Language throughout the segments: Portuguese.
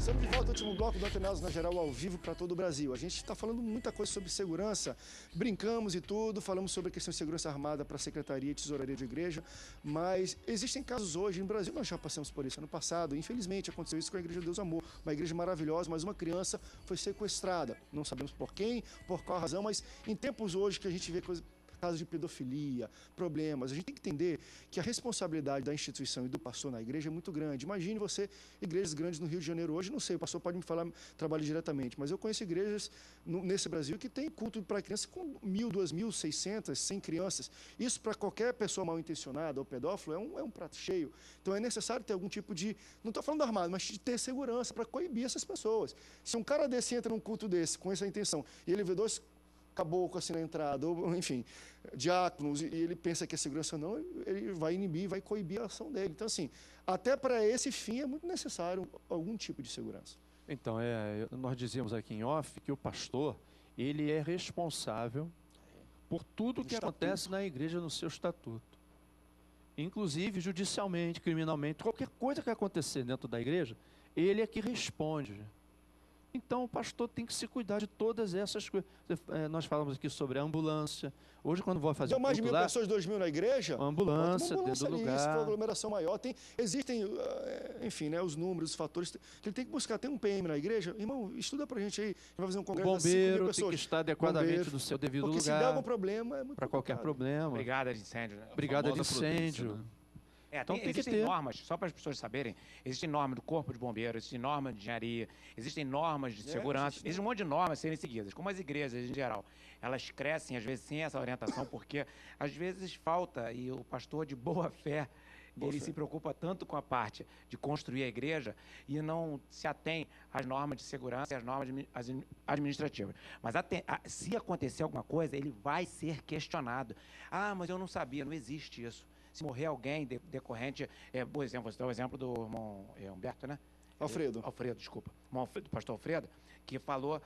Estamos de volta ao último bloco do Antenados na Geral ao vivo para todo o Brasil. A gente está falando muita coisa sobre segurança, brincamos e tudo, falamos sobre a questão de segurança armada para a Secretaria e Tesouraria de Igreja, mas existem casos hoje, no Brasil nós já passamos por isso ano passado, infelizmente aconteceu isso com a Igreja Deus Amor, uma igreja maravilhosa, mas uma criança foi sequestrada, não sabemos por quem, por qual razão, mas em tempos hoje que a gente vê coisas, casos de pedofilia, problemas. A gente tem que entender que a responsabilidade da instituição e do pastor na igreja é muito grande. Imagine você, igrejas grandes no Rio de Janeiro hoje, não sei, o pastor pode me falar, trabalho diretamente, mas eu conheço igrejas nesse Brasil que tem culto para crianças com 1.000, 2.000, 600, 100 crianças. Isso para qualquer pessoa mal intencionada ou pedófilo é um prato cheio. Então é necessário ter algum tipo de, não estou falando armado, mas de ter segurança para coibir essas pessoas. Se um cara desse entra num culto desse com essa intenção e ele vê dois caboclo assim na entrada, ou enfim, diáconos, e ele pensa que é segurança não, ele vai inibir, vai coibir a ação dele. Então, assim, até para esse fim é muito necessário algum tipo de segurança. Então, nós dizíamos aqui em off que o pastor, ele é responsável por tudo que acontece na igreja no seu estatuto. Inclusive, judicialmente, criminalmente, qualquer coisa que acontecer dentro da igreja, ele é que responde. Então, o pastor tem que se cuidar de todas essas coisas. Nós falamos aqui sobre a ambulância. Hoje, quando vou fazer deu mais de 1.000 lá, pessoas, 2.000 na igreja? Ambulância dentro do lugar. Se for aglomeração maior, existem, enfim, né, os números, os fatores que ele tem que buscar. Tem um PM na igreja, irmão, estuda pra gente aí. A gente vai fazer um congresso de 5.000 pessoas. Tem que estar adequadamente no seu devido porque lugar. Porque se der algum problema, é muito para qualquer problema. Brigada de incêndio, né? Brigada de incêndio. Prudência, né? Então, existem normas, só para as pessoas saberem, existem normas do Corpo de Bombeiros, existem normas de engenharia, existem normas de segurança, existe um monte de normas a serem seguidas, como as igrejas em geral. Elas crescem, às vezes, sem essa orientação, porque às vezes falta, e o pastor de boa fé, ele se preocupa tanto com a parte de construir a igreja e não se atém às normas de segurança e às normas administrativas. Mas se acontecer alguma coisa, ele vai ser questionado. Ah, mas eu não sabia, não existe isso. Se morrer alguém decorrente, por exemplo, você dá o exemplo do irmão Humberto, né? Alfredo, desculpa. Do pastor Alfredo, que falou,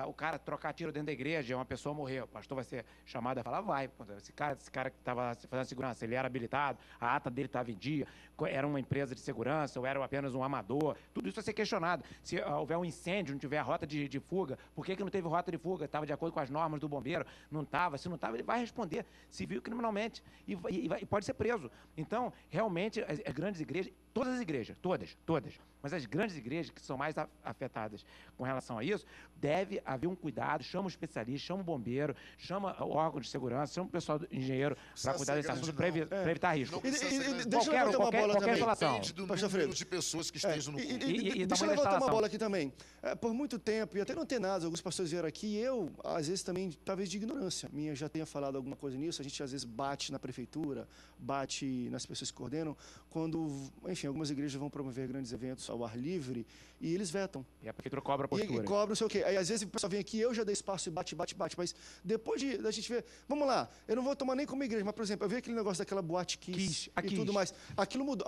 o cara trocar tiro dentro da igreja, uma pessoa morreu, o pastor vai ser chamado a falar, vai. Esse cara que estava fazendo segurança, ele era habilitado, a ata dele estava em dia, era uma empresa de segurança, ou era apenas um amador, tudo isso vai ser questionado. Se houver um incêndio, não tiver rota de fuga, por que não teve rota de fuga? Estava de acordo com as normas do bombeiro? Não estava. Se não estava, ele vai responder civil criminalmente e pode ser preso. Então, realmente, as grandes igrejas, todas as igrejas, todas, mas as grandes igrejas que são mais afetadas com relação a isso, deve haver um cuidado, chama um especialista, chama um bombeiro, chama o órgão de segurança, chama o pessoal do engenheiro para cuidar desse assunto, para evitar risco. Deixa eu levantar uma bola também. Depende do número de pessoas que estejam no culto. Deixa eu levantar uma bola aqui também. Por muito tempo, e até não tem nada, alguns pastores vieram aqui, e eu, às vezes também, talvez de ignorância minha, já tenha falado alguma coisa nisso, a gente às vezes bate na prefeitura, bate nas pessoas que coordenam, quando, enfim, algumas igrejas vão promover grandes eventos ao ar livre, e eles vetam. E a prefeitura cobra a postura. E cobra não sei o quê. Aí, às vezes, o pessoal vem aqui, eu já dei espaço e bate, mas depois da gente ver, vamos lá, eu não vou tomar nem como igreja, mas, por exemplo, eu vi aquele negócio daquela boate Kiss e tudo mais. Aquilo mudou,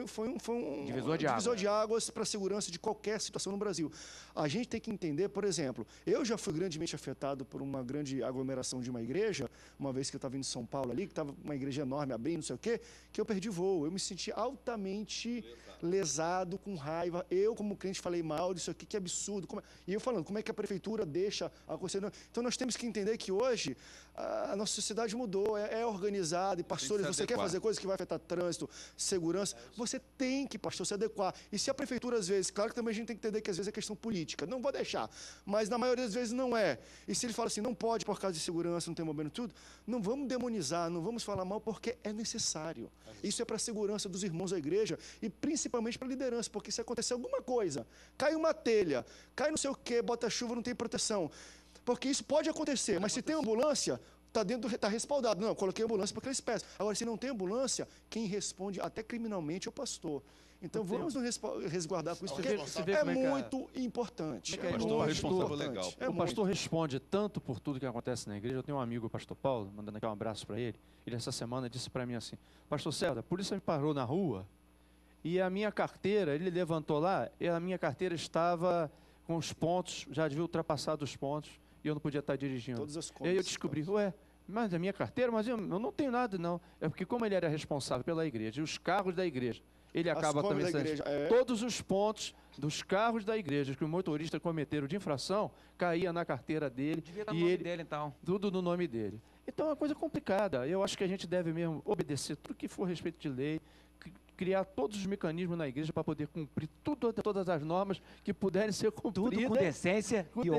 foi um divisor de águas para a segurança de qualquer situação no Brasil. A gente tem que entender, por exemplo, eu já fui grandemente afetado por uma grande aglomeração de uma igreja, uma vez que eu estava indo em São Paulo ali, que estava uma igreja enorme abrindo, não sei o quê, que eu perdi voo. Eu me senti altamente lesado, com raiva. Eu, como crente, falei mal disso aqui, que absurdo. E eu falando, como é que a prefeitura deixa acontecer? Então, nós temos que entender que hoje a nossa sociedade mudou, é organizada, e pastores, você quer fazer coisas que vai afetar trânsito, segurança, você tem que, pastor, se adequar. E se a prefeitura, às vezes, claro que também a gente tem que entender que às vezes é questão política, não vou deixar, mas na maioria das vezes não é. E se ele fala assim, não pode por causa de segurança, não tem momento tudo, não vamos demonizar, não vamos falar mal, porque é necessário. Isso é para a segurança dos irmãos da igreja e principalmente para a liderança, porque se acontecer alguma coisa, cai uma telha, cai não sei o quê, bota chuva, não tem proteção, porque isso pode acontecer, mas se tem ambulância, está respaldado. Não, eu coloquei ambulância porque eles peçam. Agora, se não tem ambulância, quem responde até criminalmente é o pastor. Então, vamos nos resguardar com isso, porque é muito importante. O pastor responde tanto por tudo que acontece na igreja. Eu tenho um amigo, o pastor Paulo, mandando aqui um abraço para ele. Ele, essa semana, disse para mim assim, pastor César, a polícia me parou na rua e a minha carteira, ele levantou lá, e a minha carteira estava com os pontos, já devia ultrapassar os pontos, e eu não podia estar dirigindo. Todas as contas, e aí eu descobri, mas a minha carteira, mas eu não tenho nada, não. É porque como ele era responsável pela igreja, e os carros da igreja ele acaba também sendo... Todos os pontos dos carros da igreja que o motorista cometeram de infração, caía na carteira dele. Devia estar no nome dele, então. Tudo no nome dele. Então é uma coisa complicada. Eu acho que a gente deve mesmo obedecer tudo que for a respeito de lei, criar todos os mecanismos na igreja para poder cumprir todas as normas que puderem ser cumpridas. Tudo com decência e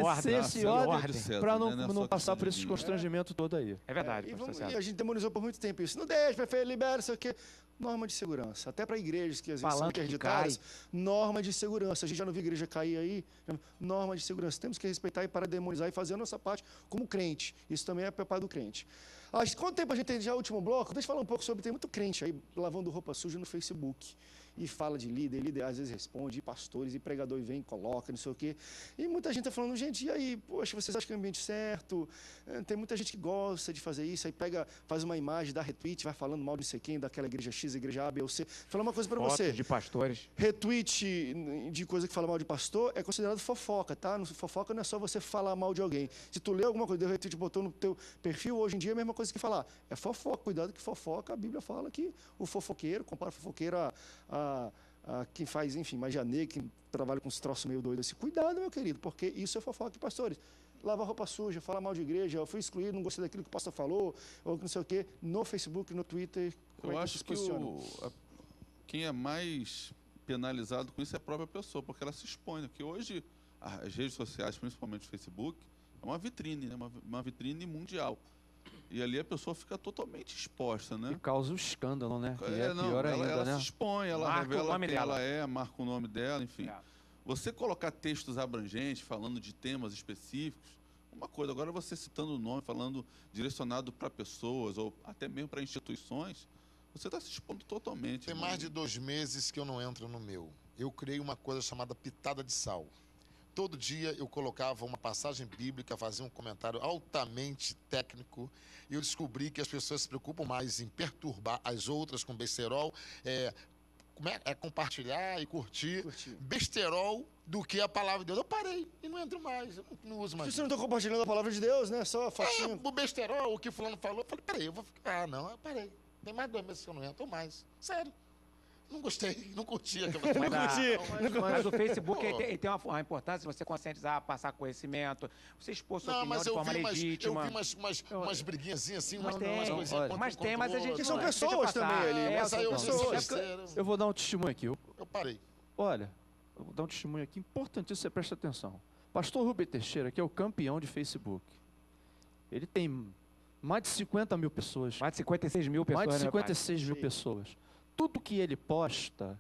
ordem. Para não passar por esse constrangimento todo aí. É verdade. E a gente demonizou por muito tempo isso. Não deixa, prefeito, libera, isso aqui. Norma de segurança. Até para igrejas que às vezes são interditadas, norma de segurança. A gente já não viu igreja cair aí. Norma de segurança. Temos que respeitar e para demonizar e fazer a nossa parte como crente. Isso também é papel do crente. Quanto tempo a gente tem já o último bloco? Deixa eu falar um pouco sobre... Tem muito crente aí lavando roupa suja no Facebook. E fala de líder às vezes responde, e pastores, e pregador e vem e coloca, não sei o quê. E muita gente está falando, gente, e aí, poxa, vocês acham que é o ambiente certo? Tem muita gente que gosta de fazer isso, aí faz uma imagem, dá retweet, vai falando mal de não sei quem, daquela igreja X, igreja A, B ou C. Vou falar uma coisa para você. De pastores. Retweet de coisa que fala mal de pastor é considerado fofoca, tá? Fofoca não é só você falar mal de alguém. Se tu lê alguma coisa, deu retweet, botou no teu perfil, hoje em dia é a mesma coisa que falar. É fofoca, cuidado que fofoca, a Bíblia fala que o fofoqueiro, compara o fofoqueiro a quem faz, enfim, magia negra, quem trabalha com esse troço meio doido assim. Cuidado, meu querido, porque isso é fofoca. Pastores, lava roupa suja, fala mal de igreja, eu fui excluído, não gostei daquilo que o pastor falou, ou não sei o quê, no Facebook, no Twitter. Eu acho que quem é mais penalizado com isso é a própria pessoa, porque ela se expõe, porque hoje as redes sociais, principalmente o Facebook, é uma vitrine, né? Uma vitrine mundial. E ali a pessoa fica totalmente exposta, né? E causa um escândalo, né? Que é pior ainda, ela né? se expõe, ela marca revela quem ela é, marca o nome dela, enfim. Você colocar textos abrangentes, falando de temas específicos, uma coisa. Agora você citando o nome, falando direcionado para pessoas ou até mesmo para instituições, você está se expondo totalmente. Tem mais de 2 meses que eu não entro no meu. Eu criei uma coisa chamada Pitada de Sal. Todo dia eu colocava uma passagem bíblica, fazia um comentário altamente técnico, e eu descobri que as pessoas se preocupam mais em perturbar as outras com besterol, compartilhar e curtir besterol do que a palavra de Deus. Eu parei e não entro mais, eu não uso mais. Você não está compartilhando a palavra de Deus, né? Só facinho. O besterol, o que fulano falou, eu falei, peraí, eu vou ficar. Eu parei. Tem mais de 2 meses que eu não entro, ou mais. Sério. Não gostei, não curti aquela coisa. Mas o Facebook tem uma importância de você conscientizar, passar conhecimento, você expor sua opinião de forma legítima. Eu vi umas briguinhas assim, umas coisinhas. Mas a gente... Que são pessoas também ali. Mas aí eu vou dar um testemunho aqui. Eu parei. Olha, eu vou dar um testemunho aqui importantíssimo, você presta atenção. Pastor Rubem Teixeira, que é o campeão de Facebook. Ele tem mais de 50 mil pessoas. Mais de 56 mil pessoas. Mais de 56 mil pessoas. Tudo que ele posta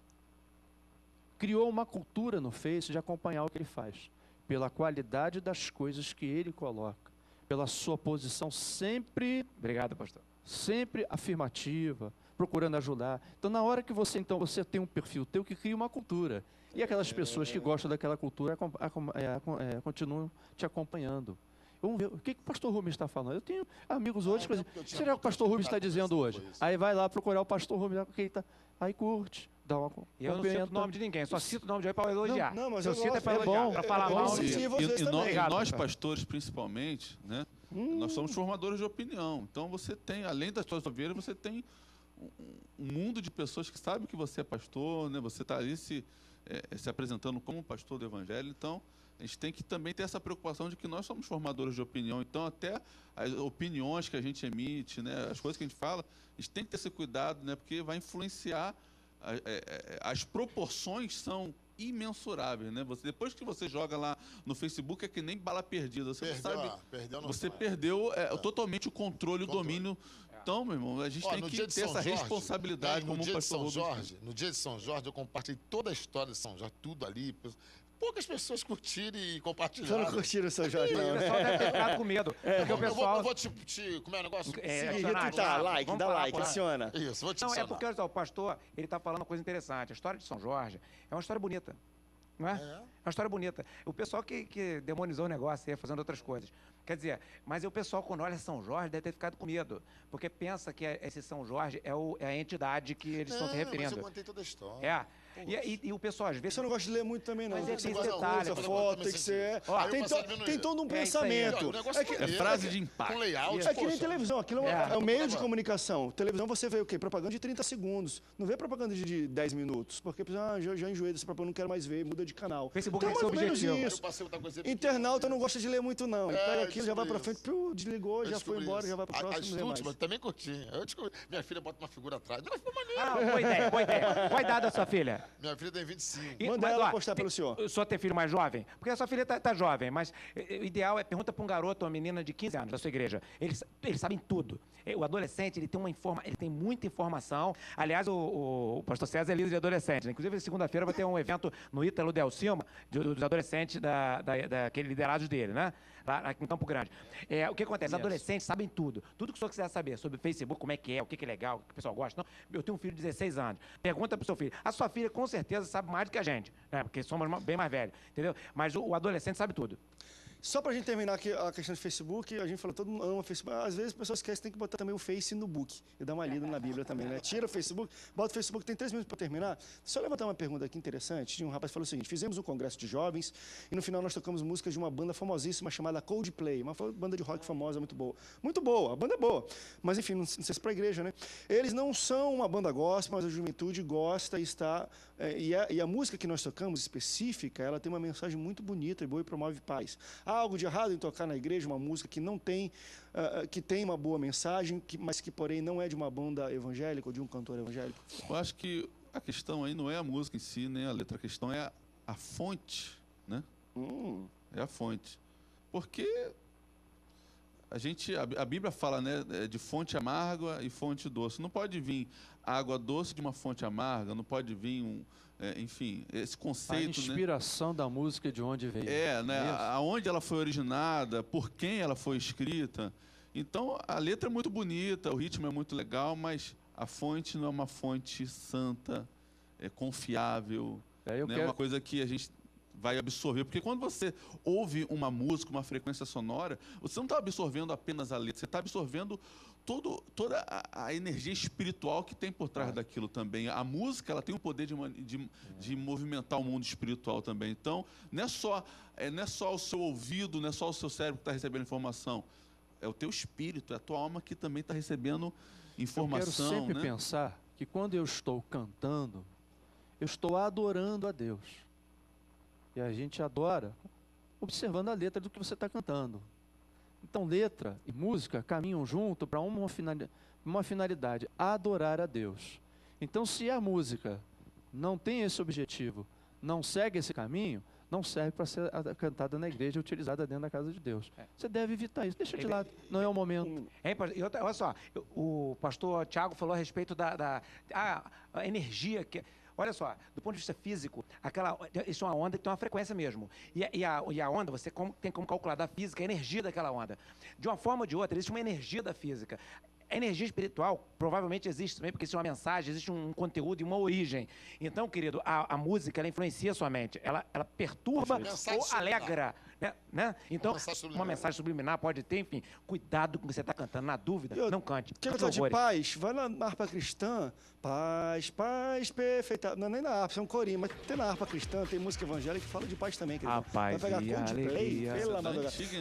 criou uma cultura no Face de acompanhar o que ele faz, pela qualidade das coisas que ele coloca, pela sua posição sempre, obrigado, pastor, sempre afirmativa, procurando ajudar. Então, na hora que você tem um perfil teu que cria uma cultura, e aquelas pessoas que gostam daquela cultura continuam te acompanhando. Vamos ver o que o pastor Rubens está falando. Eu tenho amigos hoje que dizem, será que o pastor Rubens está dizendo hoje? Aí vai lá procurar o pastor Rubens, aí curte, dá uma comenta. Eu não cito o nome de ninguém, só cito o nome de alguém para elogiar. Não, mas eu cito para elogiar, para falar mal. E nós pastores, principalmente, né? Nós somos formadores de opinião. Então você tem, além das suas ovelhas, você tem um mundo de pessoas que sabem que você é pastor, né? Você está ali se apresentando como pastor do evangelho. Então, a gente tem que também ter essa preocupação de que nós somos formadores de opinião. Então, até as opiniões que a gente emite, né, as coisas que a gente fala, a gente tem que ter esse cuidado, né, porque vai influenciar. As proporções são imensuráveis, né? Depois que você joga lá no Facebook, é que nem bala perdida. Você perdeu totalmente o controle, o domínio. Então, meu irmão, a gente tem que ter essa responsabilidade como pastor Rubens. No dia de São Jorge, eu compartilhei toda a história de São Jorge, tudo ali. Poucas pessoas curtiram e compartilharam. Só não curtiram o São Jorge, não, né? O pessoal deve ter ficado com medo. Porque o pessoal... Eu vou como é o negócio? Retweetar, like, dá like, adiciona. Isso, vou te adicionar. Não, é porque o pastor, ele está falando uma coisa interessante. A história de São Jorge é uma história bonita. Não é? É uma história bonita. O pessoal que demonizou o negócio ia fazendo outras coisas. Quer dizer, mas o pessoal, quando olha São Jorge, deve ter ficado com medo. Porque pensa que esse São Jorge é a entidade que eles estão se referindo. Mas eu contei toda a história. É. E o pessoal, às vezes... Você não gosta de ler muito também, não. Mas Você tem gosta esse de detalhe, coisa, foto, tem que ser... Tem todo um pensamento. O negócio É frase de impacto. Com layout, É que nem poxa. televisão, aquilo é um meio de comunicação. Televisão você vê o quê? Propaganda de 30 segundos. Não vê propaganda de 10 minutos. Porque já enjoei dessa propaganda, não quero mais ver, muda de canal. Facebook Então, tem mais ou menos objetivo. isso. Eu passei outra coisa. Internauta não gosta de ler muito, não. Ele pega aquilo, já vai pra frente, descobri desligou, já foi embora, já vai pro próximo, As não vê mais. últimas, também curti. Eu descobri. Minha filha bota uma figura atrás. Não, ficou maneiro. Ah, boa ideia, boa ideia. Qual a idade da sua filha? Minha filha tem 25. Manda ela postar pelo senhor. O senhor tem filho mais jovem? Porque a sua filha tá jovem, mas o ideal é pergunta para um garoto ou uma menina de 15 anos da sua igreja. Eles sabem tudo. O adolescente, ele tem muita informação. Aliás, o pastor César é líder de adolescente. Né? Inclusive, segunda-feira vai ter um evento no Ítalo Del Cima, dos adolescentes daquele liderados dele, né? Lá em Campo Grande. O que acontece? Os adolescentes sabem tudo. Tudo que o senhor quiser saber sobre o Facebook, como é que é, o que é legal, o que o pessoal gosta. Não, eu tenho um filho de 16 anos. Pergunta pro seu filho. A sua filha, com certeza, sabe mais do que a gente, né? Porque somos bem mais velhos, entendeu? Mas o adolescente sabe tudo. Só pra gente terminar aqui a questão de Facebook, a gente falou, todo mundo ama Facebook. Às vezes as pessoas esquecem, tem que botar também o Face no book. E dar uma lida na Bíblia também, né? Tira o Facebook, bota o Facebook, tem 3 minutos pra terminar. Só levantar uma pergunta aqui interessante. Tinha um rapaz que falou o seguinte: fizemos um congresso de jovens e no final nós tocamos músicas de uma banda famosíssima chamada Coldplay, uma banda de rock famosa, muito boa. Muito boa, a banda é boa. Mas enfim, não sei se pra igreja, né? Eles não são uma banda gospel, mas a juventude gosta e está... E a música que nós tocamos, específica, ela tem uma mensagem muito bonita e boa e promove paz. Há algo de errado em tocar na igreja uma música que não tem, que tem uma boa mensagem, mas que, porém, não é de uma banda evangélica ou de um cantor evangélico? Eu acho que a questão aí não é a música em si, nem a letra. A questão é a fonte, né? É a fonte. Porque a Bíblia fala, né, de fonte amarga e fonte doce. Não pode vir água doce de uma fonte amarga, não pode vir enfim, esse conceito, a inspiração da música de onde veio. né? Aonde ela foi originada, por quem ela foi escrita. Então, a letra é muito bonita, o ritmo é muito legal, mas a fonte não é uma fonte santa, confiável, né? Uma coisa que a gente vai absorver. Porque quando você ouve uma música, uma frequência sonora, você não está absorvendo apenas a letra, você está absorvendo toda a energia espiritual que tem por trás daquilo também. A música, ela tem o poder de movimentar o mundo espiritual também. Então, não é só o seu ouvido, não é só o seu cérebro que está recebendo informação. É o teu espírito, é a tua alma que também está recebendo informação. Eu quero sempre pensar que quando eu estou cantando, eu estou adorando a Deus. E a gente adora observando a letra do que você está cantando. Então, letra e música caminham junto para uma finalidade, adorar a Deus. Então, se a música não tem esse objetivo, não segue esse caminho, não serve para ser cantada na igreja e utilizada dentro da casa de Deus. Você deve evitar isso, deixa de lado, não é o momento. Olha só, o pastor Tiago falou a respeito da energia que... Olha só, do ponto de vista físico, isso é uma onda que tem uma frequência mesmo. E a onda, você tem como calcular da física a energia daquela onda. De uma forma ou de outra, existe uma energia da física. A energia espiritual provavelmente existe também, porque existe uma mensagem, existe um conteúdo e uma origem. Então, querido, a música, ela influencia a sua mente. Ela perturba ou alegra. Né? Então, uma mensagem subliminar pode ter, enfim, cuidado com o que você está cantando. Na dúvida, não cante. Quer cantar de paz? Vai na harpa cristã. Paz, paz, perfeita. Não é nem na harpa, isso é um corinho, mas tem na harpa cristã, tem música evangélica que fala de paz também, querido. A paz vai pegar e a alegria.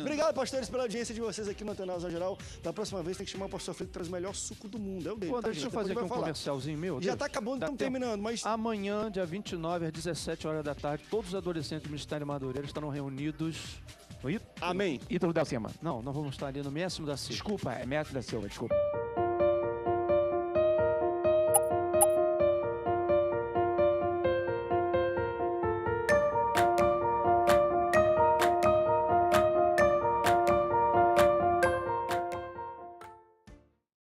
Obrigado, pastores, pela audiência de vocês aqui no Antenaus Geral. Da próxima vez tem que chamar o pastor Frito que traz o melhor suco do mundo. É o dele. Deixa eu fazer aqui um comercialzinho meu. Já está acabando, estamos terminando, mas... Amanhã, dia 29, às 17 horas da tarde, todos os adolescentes do Ministério Madureira estarão reunidos... Amém. Ítalo da Silva. Não vamos estar ali no Mestre da Silva. Desculpa, é Mestre da Silva, desculpa.